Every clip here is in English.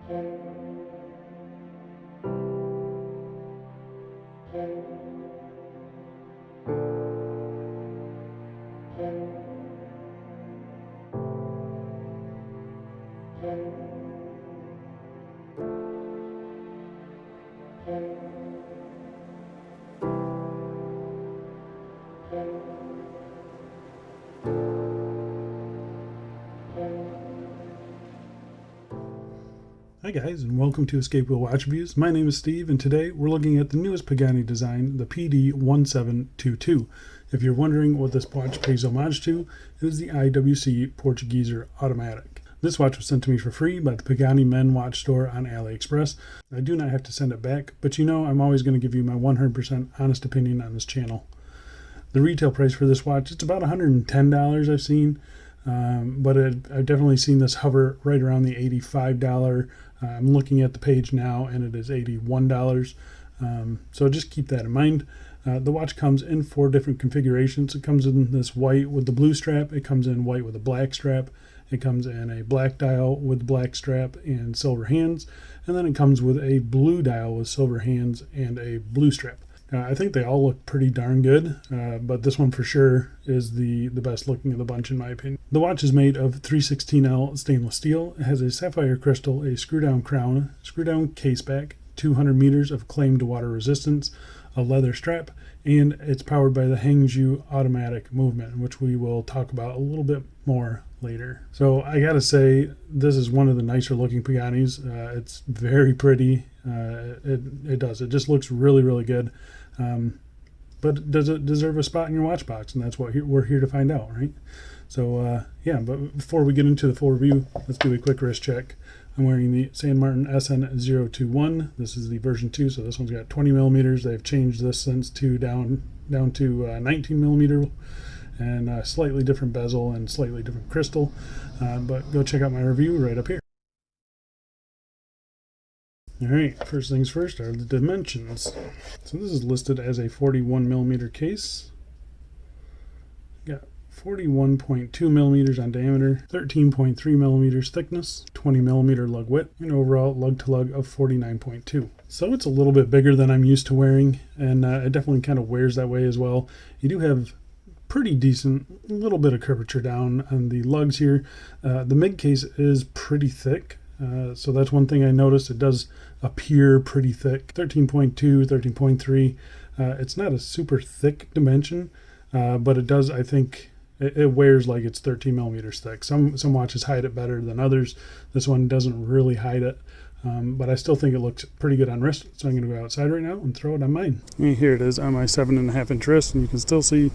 Hi guys, and welcome to Escape Wheel Watch Reviews. My name is Steve, and today we're looking at the newest Pagani design, the PD1722. If you're wondering what this watch pays homage to, it is the IWC Portugeser Automatic. This watch was sent to me for free by the Pagani Men Watch Store on AliExpress. I do not have to send it back, but you know I'm always going to give you my 100% honest opinion on this channel. The retail price for this watch, it's about $110 I've seen. But I've definitely seen this hover right around the $85. I'm looking at the page now and it is $81. So just keep that in mind. The watch comes in 4 different configurations. It comes in this white with the blue strap. It comes in white with a black strap. It comes in a black dial with black strap and silver hands. And then it comes with a blue dial with silver hands and a blue strap. I think they all look pretty darn good, but this one for sure is the best looking of the bunch in my opinion. The watch is made of 316L stainless steel. It has a sapphire crystal, a screw-down crown, screw-down case back, 200 meters of claimed water resistance, a leather strap, and it's powered by the Homage automatic movement, which we will talk about a little bit more later. So I gotta say, this is one of the nicer looking Paganis. It's very pretty. It just looks really good. But does it deserve a spot in your watch box? And that's what we're here to find out, right? So yeah, but before we get into the full review, let's do a quick wrist check. I'm wearing the San Martin SN021. This is the version 2, so this one's got 20 millimeters. They've changed this since down to 19 millimeter, and a slightly different bezel and slightly different crystal. But go check out my review right up here. Alright, first things first are the dimensions. So this is listed as a 41 millimeter case. Got 41.2 millimeters on diameter, 13.3 millimeters thickness, 20 millimeter lug width, and overall lug to lug of 49.2. So it's a little bit bigger than I'm used to wearing, and it definitely kind of wears that way as well. You do have pretty decent, little bit of curvature down on the lugs here. The mid case is pretty thick. So that's one thing I noticed. It does appear pretty thick. 13.2, 13.3. It's not a super thick dimension, but it does, I think, it wears like it's 13 millimeters thick. Some watches hide it better than others. This one doesn't really hide it, but I still think it looks pretty good on wrist. So I'm going to go outside right now and throw it on mine. And here it is on my 7.5 inch wrist, and you can still see,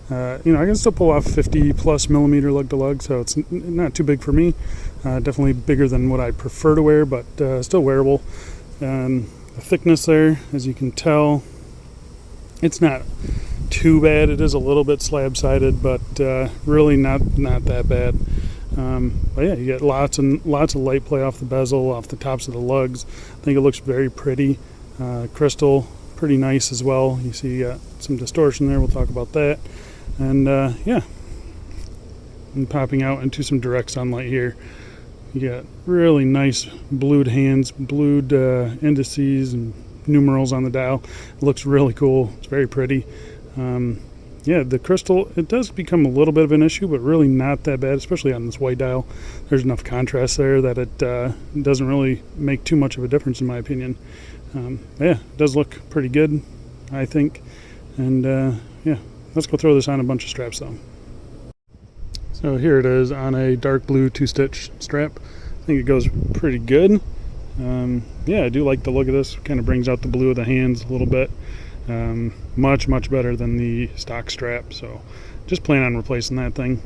I can still pull off 50 plus millimeter lug to lug, so it's not too big for me. Definitely bigger than what I prefer to wear, but still wearable. And the thickness there, as you can tell, it's not too bad. It is a little bit slab-sided, but really not that bad. But yeah, you get lots of light play off the bezel, off the tops of the lugs. I think it looks very pretty. Crystal, pretty nice as well. You see you got some distortion there. We'll talk about that. And yeah, and popping out into some direct sunlight here. You got really nice blued hands, blued indices and numerals on the dial. It looks really cool. It's very pretty. Yeah, the crystal, it does become a little bit of an issue, but really not that bad, especially on this white dial. There's enough contrast there that it doesn't really make too much of a difference in my opinion. Yeah, it does look pretty good, I think. And yeah, let's go throw this on a bunch of straps though. So here it is on a dark blue 2-stitch strap. I think it goes pretty good. Yeah, I do like the look of this. Kind of brings out the blue of the hands a little bit. Much better than the stock strap, so just plan on replacing that thing.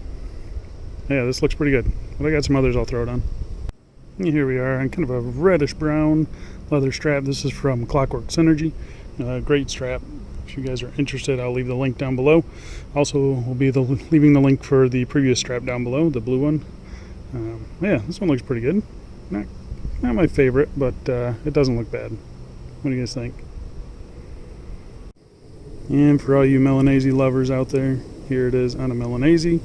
Yeah, this looks pretty good, but I got some others I'll throw it on. And here we are on kind of a reddish brown leather strap. This is from Clockwork Synergy. Great strap. If you guys are interested, I'll leave the link down below. Also, we'll be leaving the link for the previous strap down below, the blue one. Yeah, this one looks pretty good. Not my favorite, but it doesn't look bad. What do you guys think? And for all you Milanese lovers out there, here it is on a Milanese. And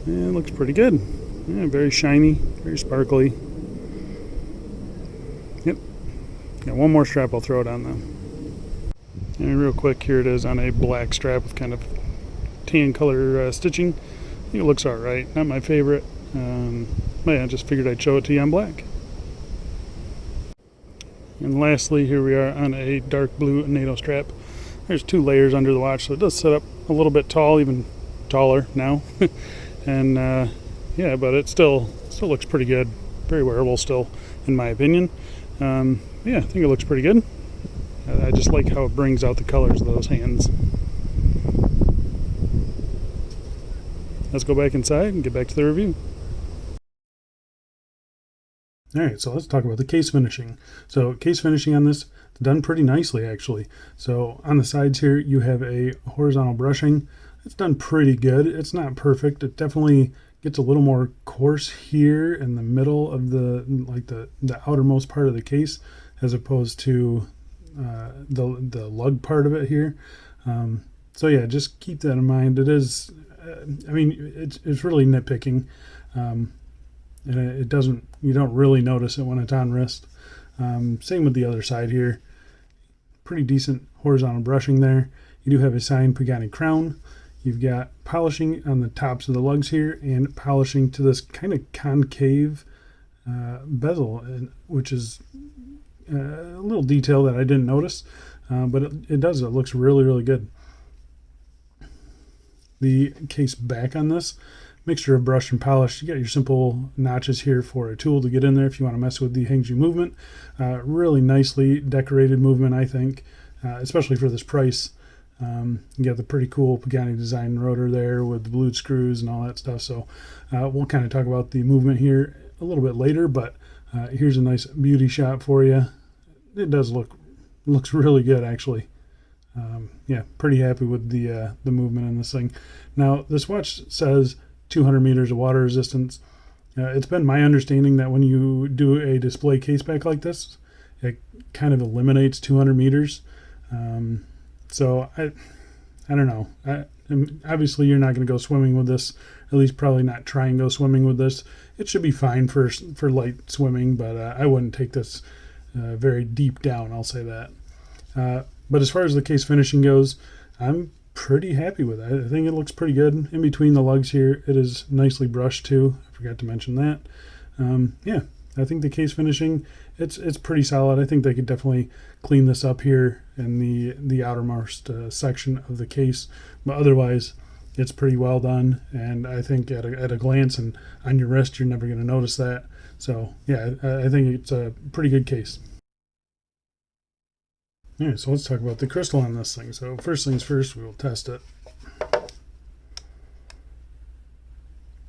it looks pretty good. Yeah, very shiny, very sparkly. Got one more strap I'll throw it on though. And real quick, here it is on a black strap with kind of tan color stitching. I think it looks alright. Not my favorite. But yeah, I just figured I'd show it to you on black. And lastly, here we are on a dark blue NATO strap. There's 2 layers under the watch, so it does set up a little bit tall, even taller now. And yeah, but it still looks pretty good. Very wearable still, in my opinion. Yeah, I think it looks pretty good. I just like how it brings out the colors of those hands. Let's go back inside and get back to the review. Alright, so let's talk about the case finishing. So case finishing on this, done pretty nicely actually. So on the sides here you have a horizontal brushing. It's done pretty good. It's not perfect. It definitely gets a little more coarse here in the middle of the outermost part of the case, as opposed to the lug part of it here. So yeah, just keep that in mind. It is, I mean, it's really nitpicking. And it doesn't, you don't really notice it when it's on wrist. Same with the other side here. Pretty decent horizontal brushing there. You do have a signed Pagani crown. You've got polishing on the tops of the lugs here and polishing to this kind of concave bezel, which is a little detail that I didn't notice, but it does. It looks really, really good. The case back on this, mixture of brush and polish. You got your simple notches here for a tool to get in there if you want to mess with the Homage movement. Really nicely decorated movement, I think, especially for this price. You got the pretty cool Pagani Design rotor there with the blued screws and all that stuff. So we'll kind of talk about the movement here a little bit later, but here's a nice beauty shot for you. It does looks really good actually. Yeah, pretty happy with the movement in this thing. Now this watch says 200 meters of water resistance. It's been my understanding that when you do a display case back like this, it kind of eliminates 200 meters. So I don't know. Obviously, you're not going to go swimming with this. At least probably not try and go swimming with this. It should be fine for light swimming, but I wouldn't take this very deep down. I'll say that. But as far as the case finishing goes, I'm pretty happy with it. I think it looks pretty good. In between the lugs here, it is nicely brushed too. I forgot to mention that. Yeah, I think the case finishing, it's pretty solid. I think they could definitely clean this up here in the outermost section of the case, but otherwise it's pretty well done. And I think at a glance and on your wrist, you're never going to notice that. So yeah, I think it's a pretty good case. All right, so let's talk about the crystal on this thing. So first things first, we will test it.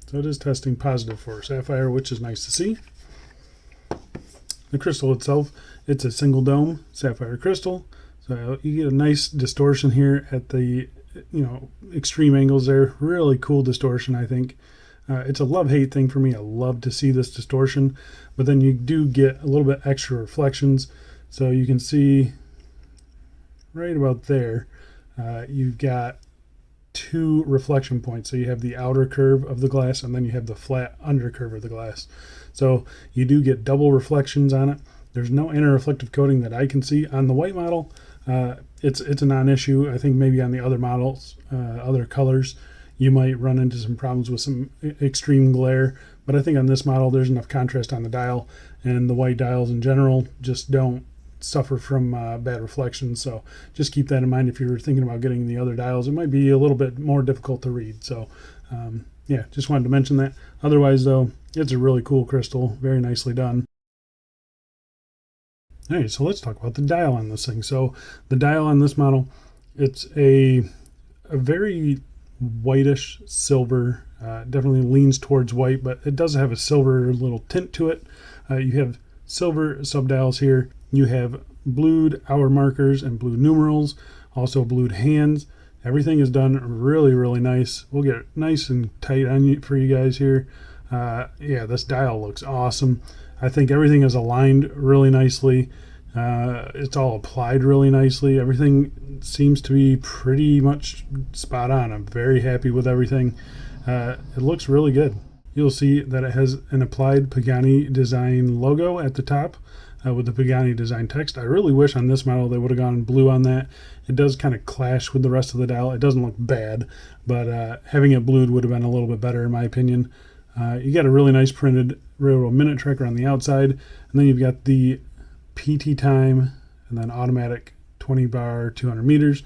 So it is testing positive for sapphire, which is nice to see. The crystal itself, it's a single dome sapphire crystal. So you get a nice distortion here at the extreme angles there. Really cool distortion, I think. It's a love-hate thing for me. I love to see this distortion, but then you do get a little bit extra reflections. So you can see right about there, you've got 2 reflection points. So you have the outer curve of the glass and then you have the flat under curve of the glass. So you do get double reflections on it. There's no anti-reflective coating that I can see on the white model. It's a non-issue. I think maybe on the other models, other colors, you might run into some problems with some extreme glare, but I think on this model there's enough contrast on the dial, and the white dials in general just don't suffer from bad reflections. So just keep that in mind if you're thinking about getting the other dials. It might be a little bit more difficult to read. So yeah, just wanted to mention that. Otherwise though, it's a really cool crystal, very nicely done. All right, so let's talk about the dial on this thing. So the dial on this model, it's a very whitish silver, definitely leans towards white, but it does have a silver little tint to it. You have silver subdials here. You have blued hour markers and blue numerals, also blued hands. Everything is done really, really nice. We'll get it nice and tight on you for you guys here. Yeah, this dial looks awesome. I think everything is aligned really nicely. It's all applied really nicely. Everything seems to be pretty much spot on. I'm very happy with everything. It looks really good. You'll see that it has an applied Pagani Design logo at the top. with the Pagani Design text. I really wish on this model they would have gone blue on that. It does kind of clash with the rest of the dial. It doesn't look bad, but having it blued would have been a little bit better in my opinion. You got a really nice printed railroad minute tracker on the outside, and then you've got the PT time and then automatic 20 bar 200 meters.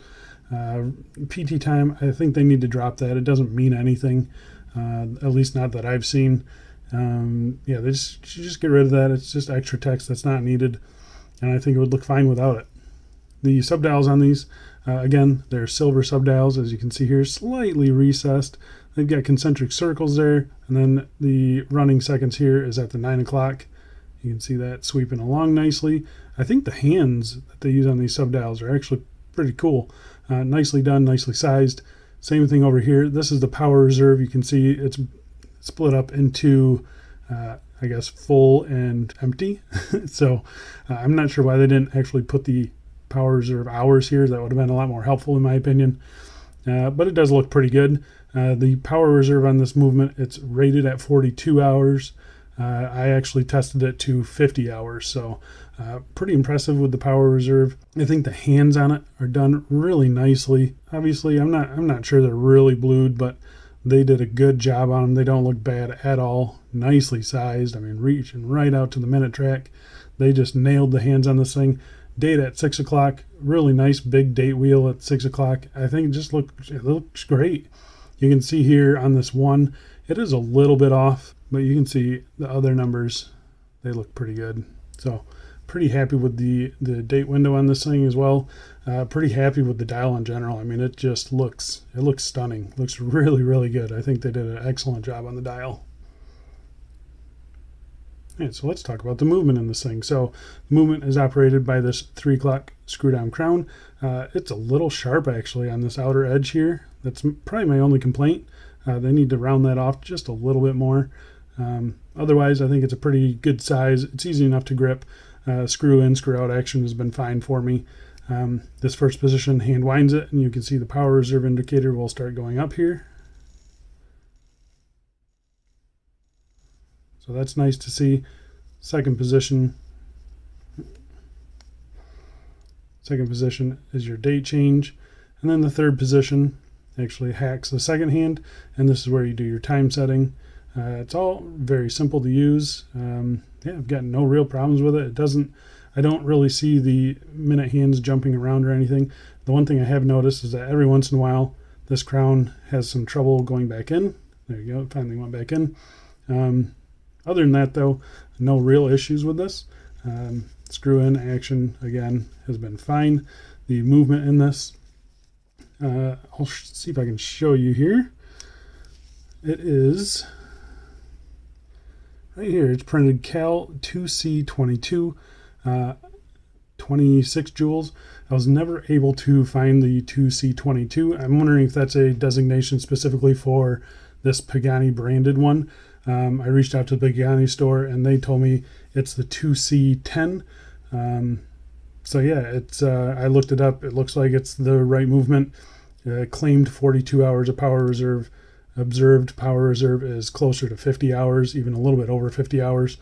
PT time, I think they need to drop that. It doesn't mean anything, at least not that I've seen. Yeah, they just get rid of that. It's just extra text that's not needed, and I think it would look fine without it. The subdials on these, again, they're silver subdials, as you can see here, slightly recessed. They've got concentric circles there, and then the running seconds here is at the 9 o'clock. You can see that sweeping along nicely. I think the hands that they use on these subdials are actually pretty cool. Nicely done, nicely sized. Same thing over here. This is the power reserve. You can see it's split up into, I guess, full and empty. So I'm not sure why they didn't actually put the power reserve hours here. That would have been a lot more helpful in my opinion. But it does look pretty good. The power reserve on this movement, it's rated at 42 hours. I actually tested it to 50 hours, so pretty impressive with the power reserve. I think the hands on it are done really nicely. Obviously, I'm not sure they're really blued, but they did a good job on them. They don't look bad at all. Nicely sized. I mean, reaching right out to the minute track. They just nailed the hands on this thing. Date at 6 o'clock. Really nice big date wheel at 6 o'clock. I think it looks great. You can see here on this one, it is a little bit off, but you can see the other numbers, they look pretty good. So pretty happy with the date window on this thing as well. Pretty happy with the dial in general. I mean, it looks stunning. Looks really, really good. I think they did an excellent job on the dial. All right, so let's talk about the movement in this thing. So the movement is operated by this 3 o'clock screw down crown. It's a little sharp actually on this outer edge here. That's probably my only complaint. They need to round that off just a little bit more. Otherwise, I think it's a pretty good size. It's easy enough to grip. Screw in, screw out action has been fine for me. This first position hand winds it, and you can see the power reserve indicator will start going up here. So that's nice to see. Second position is your date change. And then the third position actually hacks the second hand, and this is where you do your time setting. It's all very simple to use. Yeah, I've got no real problems with it. I don't really see the minute hands jumping around or anything. The one thing I have noticed is that every once in a while, this crown has some trouble going back in. There you go, it finally went back in. Other than that though, no real issues with this. Screw in action, again, has been fine. The movement in this, I'll see if I can show you here. It is right here. It's printed Cal 2C22, 26 joules. I was never able to find the 2C22. I'm wondering if that's a designation specifically for this Pagani branded one. I reached out to the Pagani store and they told me it's the 2C10. So yeah, it's I looked it up. It looks like it's the right movement. Claimed 42 hours of power reserve. Observed power reserve is closer to 50 hours, even a little bit over 50 hours.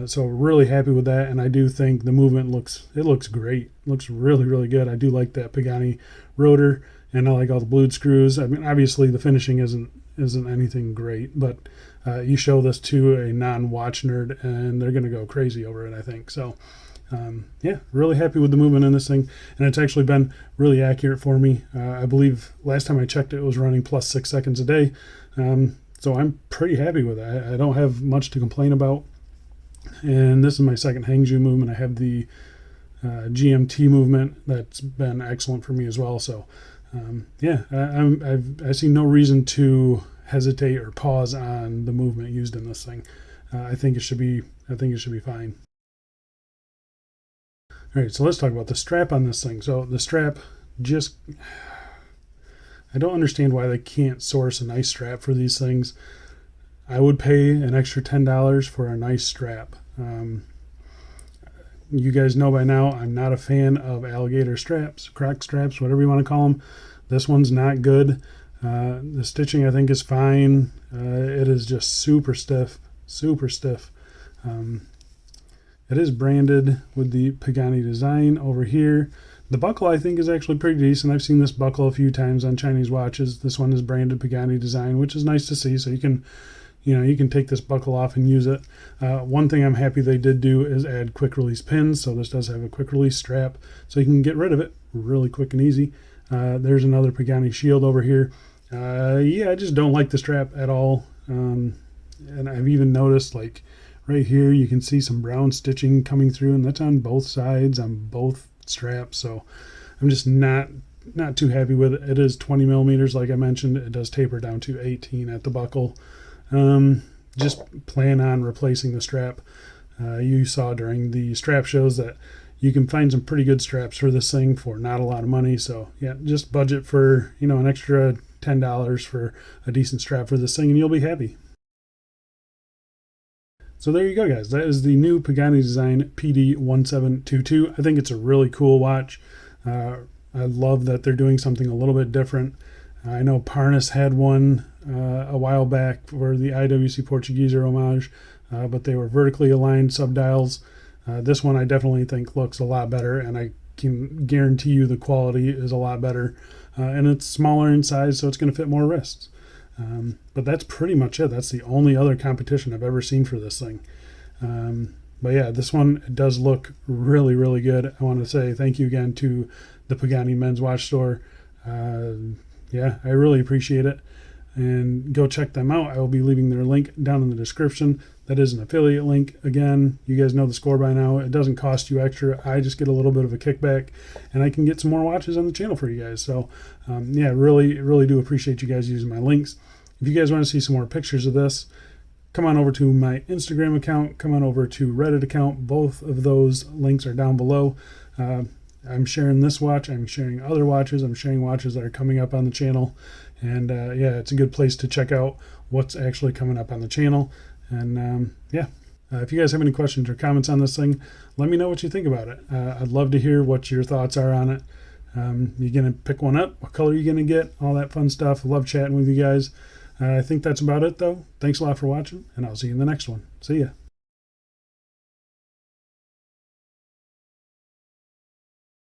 So really happy with that, and I do think the movement looks great. Looks really, really good. I do like that Pagani rotor, and I like all the blued screws. I mean, obviously the finishing isn't anything great, but you show this to a non-watch nerd, and they're gonna go crazy over it, I think. So yeah, really happy with the movement in this thing, and it's actually been really accurate for me. I believe last time I checked it was running plus 6 seconds a day, so I'm pretty happy with it. I don't have much to complain about. And this is my second Hangzhou movement. I have the GMT movement that's been excellent for me as well. So yeah, I see no reason to hesitate or pause on the movement used in this thing. I think it should be fine. All right, so let's talk about the strap on this thing. So the strap, I don't understand why they can't source a nice strap for these things. I would pay an extra $10 for a nice strap. You guys know by now I'm not a fan of alligator straps, croc straps, whatever you want to call them. This one's not good. The stitching I think is fine. It is just super stiff, super stiff. It is branded with the Pagani Design over here. The buckle I think is actually pretty decent. I've seen this buckle a few times on Chinese watches. This one is branded Pagani Design, which is nice to see. So you can take this buckle off and use it. One thing I'm happy they did do is add quick release pins. So this does have a quick release strap, so you can get rid of it really quick and easy. There's another Pagani shield over here. Yeah, I just don't like the strap at all. And I've even noticed, like right here, you can see some brown stitching coming through, and that's on both sides, on both straps. So I'm just not too happy with it. It is 20 millimeters, like I mentioned. It does taper down to 18 at the buckle. Just plan on replacing the strap. You saw during the strap shows that you can find some pretty good straps for this thing for not a lot of money. So yeah, just budget for, an extra $10 for a decent strap for this thing, and you'll be happy. So there you go, guys. That is the new Pagani Design PD1722. I think it's a really cool watch. I love that they're doing something a little bit different. I know Parnas had one a while back for the IWC Portugeser Homage, but they were vertically aligned subdials. This one I definitely think looks a lot better, and I can guarantee you the quality is a lot better. And it's smaller in size, so it's going to fit more wrists. But that's pretty much it. That's the only other competition I've ever seen for this thing. But yeah, this one does look really, really good. I want to say thank you again to the Pagani Men's Watch Store. Yeah, I really appreciate it. And go check them out. I will be leaving their link down in the description. That is an affiliate link. Again, you guys know the score by now. It doesn't cost you extra. I just get a little bit of a kickback, and I can get some more watches on the channel for you guys. So yeah, really, really do appreciate you guys using my links. If you guys want to see some more pictures of this, come on over to my Instagram account. Come on over to Reddit account. Both of those links are down below. I'm sharing this watch. I'm sharing other watches. I'm sharing watches that are coming up on the channel. And yeah, it's a good place to check out what's actually coming up on the channel. And yeah, if you guys have any questions or comments on this thing, let me know what you think about it. I'd love to hear what your thoughts are on it. You gonna pick one up? What color are you gonna get? All that fun stuff. I love chatting with you guys. I think that's about it, though. Thanks a lot for watching, and I'll see you in the next one. See ya.